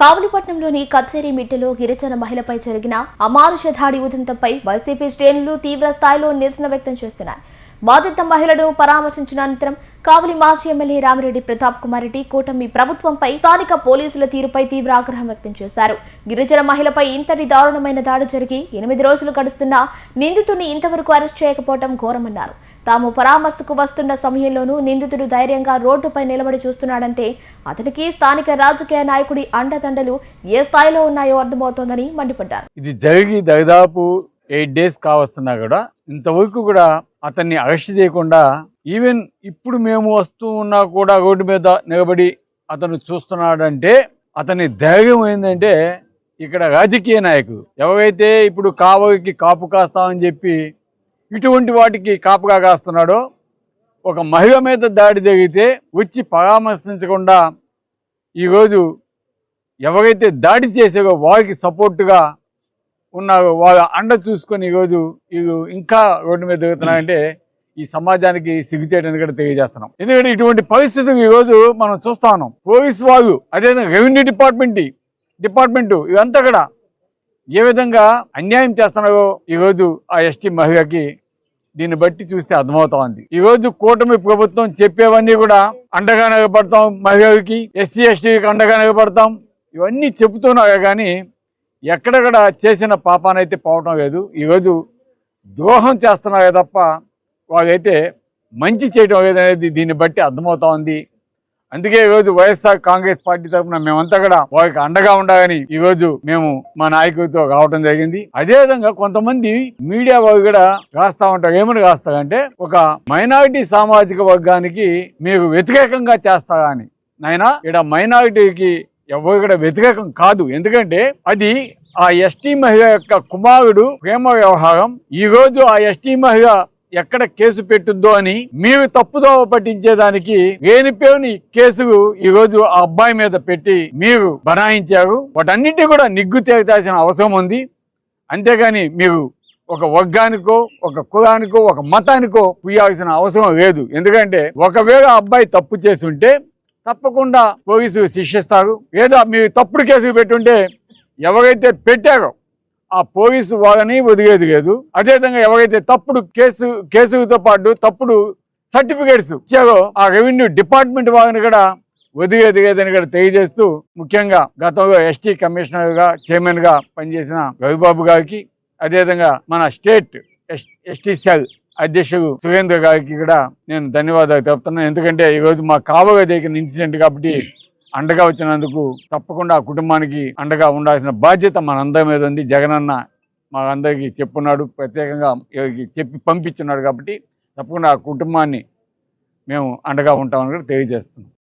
కావలిపట్నంలోని కచ్చేరి మిట్టలో గిరిజన మహిళపై జరిగిన అమానుష దాడి ఉదంతంపై వైసీపీ శ్రేణులు తీవ్ర స్థాయిలో నిరసన వ్యక్తం చేస్తున్నారు. బాధిత మహిళను పరామర్శించిన అనంతరం కావలి మాజీ ఎమ్మెల్యే రామిరెడ్డి ప్రతాప్ కుమార్ రెడ్డి కూటమి ప్రభుత్వంపై స్థానిక పోలీసుల తీరుపై తీవ్ర ఆగ్రహం వ్యక్తం చేశారు. గిరిజన మహిళపై ఇంతటి దారుణమైన దాడి జరిగి 8 రోజులు గడుస్తున్నా నిందితుడిని ఇంతవరకు అరెస్ట్ చేయకపోవడం ఘోరమన్నారు. తాము పరామర్శకు వస్తున్న సమయంలోనూ నిందితుడు ధైర్యంగా రోడ్డుపై నిలబడి చూస్తున్నాడంటే అతనికి స్థానిక రాజకీయ నాయకుడి అండదండలు ఏ స్థాయిలో ఉన్నాయో అర్థమవుతోందని మండిపడ్డారు. ఇది జరిగి దాదాపు 8 days కావస్తున్నా కూడా ఇంతవరకు కూడా అతన్ని అరెస్ట్ చేయకుండా, ఈవెన్ ఇప్పుడు మేము వస్తూ ఉన్నా కూడా రోడ్డు మీద నిలబడి అతను చూస్తున్నాడంటే అతని ధైర్యం ఏంటంటే, ఇక్కడ రాజకీయ నాయకులు ఎవరైతే ఇప్పుడు కావలికి కాపు కాస్తామని చెప్పి ఇటువంటి వాటికి కాపుగా కాస్తున్నాడో, ఒక మహిళ మీద దాడి జరిగితే వచ్చి పరామర్శించకుండా ఈరోజు ఎవరైతే దాడి చేసారో వారికి సపోర్టుగా ఉన్నారు, వాళ్ళ అండ చూసుకొని ఈరోజు ఇంకా రోడ్డు మీద దిగుతున్నారంటే ఈ సమాజానికి సిగ్గుచేయడానికి కూడా తెలియజేస్తున్నాం. ఎందుకంటే ఇటువంటి పరిస్థితులు ఈరోజు మనం చూస్తా ఉన్నాం. పోలీసు వాళ్ళు, అదేవిధంగా రెవెన్యూ డిపార్ట్మెంటు ఇదంతా కూడా ఏ విధంగా అన్యాయం చేస్తున్నారో ఈరోజు ఆ ఎస్టీ మహిళకి దీన్ని బట్టి చూస్తే అర్థమవుతా ఉంది. ఈరోజు కూటమి ప్రభుత్వం చెప్పేవన్నీ కూడా అండగా నిలబడతాం, మహిళలకి ఎస్సీ ఎస్టీకి అండగా నిలబడతాం, ఇవన్నీ చెబుతున్నారు కానీ ఎక్కడెక్కడ చేసిన పాపానైతే పోవటం లేదు. ఈరోజు ద్రోహం చేస్తున్నారే తప్ప వాళ్ళైతే మంచి చేయటం లేదనేది దీన్ని బట్టి అర్థమవుతా ఉంది. అందుకే ఈరోజు వైఎస్ఆర్ కాంగ్రెస్ పార్టీ తరఫున మేమంతా కూడా వారికి అండగా ఉండాలని ఈరోజు మేము మా నాయకులతో రావడం జరిగింది. అదేవిధంగా కొంతమంది మీడియా వాళ్ళు కూడా రాస్తా ఉంటారు. ఏమని రాస్తారంటే, ఒక మైనారిటీ సామాజిక వర్గానికి మీరు వ్యతిరేకంగా చేస్తారా అని. నాయనా, ఇక్కడ మైనారిటీకి ఎవరు కూడా వ్యతిరేకం కాదు. ఎందుకంటే అది ఆ ఎస్టీ మహిళ యొక్క కుమారుడు ప్రేమ వ్యవహారం. ఈ రోజు ఆ ఎస్టీ మహిళ ఎక్కడ కేసు పెట్టుద్దో అని మీరు తప్పుదో పట్టించేదానికి లేనిపోని కేసులు ఈరోజు ఆ అబ్బాయి మీద పెట్టి మీరు బనాయించారు. వాటన్నిటి కూడా నిగ్గు తేల్చాల్సిన అవసరం ఉంది. అంతేగాని మీరు ఒక వర్గానికో, ఒక కులానికో, ఒక మతానికో పుయ్యాల్సిన అవసరం లేదు. ఎందుకంటే ఒకవేళ అబ్బాయి తప్పు చేసి ఉంటే తప్పకుండా పోలీసులు శిక్షిస్తారు. లేదా మీరు తప్పుడు కేసులు పెట్టుంటే ఎవరైతే పెట్టారో ఆ పోలీసు వాళ్ళని వదిలేది లేదు. అదేవిధంగా ఎవరైతే తప్పుడు కేసులతో పాటు తప్పుడు సర్టిఫికేట్స్ ఇచ్చారో ఆ రెవెన్యూ డిపార్ట్మెంట్ వాళ్ళని కూడా వదిలేది లేదని కూడా తెలియజేస్తూ, ముఖ్యంగా గతంలో ఎస్టీ కమిషనర్గా చైర్మన్గా పనిచేసిన రవిబాబు గారికి, అదేవిధంగా మన స్టేట్ ఎస్టీ సెల్ అధ్యక్షుడు సురేంద్ర గారికి కూడా నేను ధన్యవాదాలు తెలుపుతున్నాను. ఎందుకంటే ఈరోజు మా కావలి దగ్గర ఇన్సిడెంట్ కాబట్టి అండగా వచ్చినందుకు తప్పకుండా ఆ కుటుంబానికి అండగా ఉండాల్సిన బాధ్యత మనందరి మీద ఉంది. జగనన్న మా అందరికీ చెప్పున్నాడు, ప్రత్యేకంగా చెప్పి పంపించున్నాడు కాబట్టి తప్పకుండా ఆ కుటుంబాన్ని మేము అండగా ఉంటామని కూడా తెలియజేస్తున్నాం.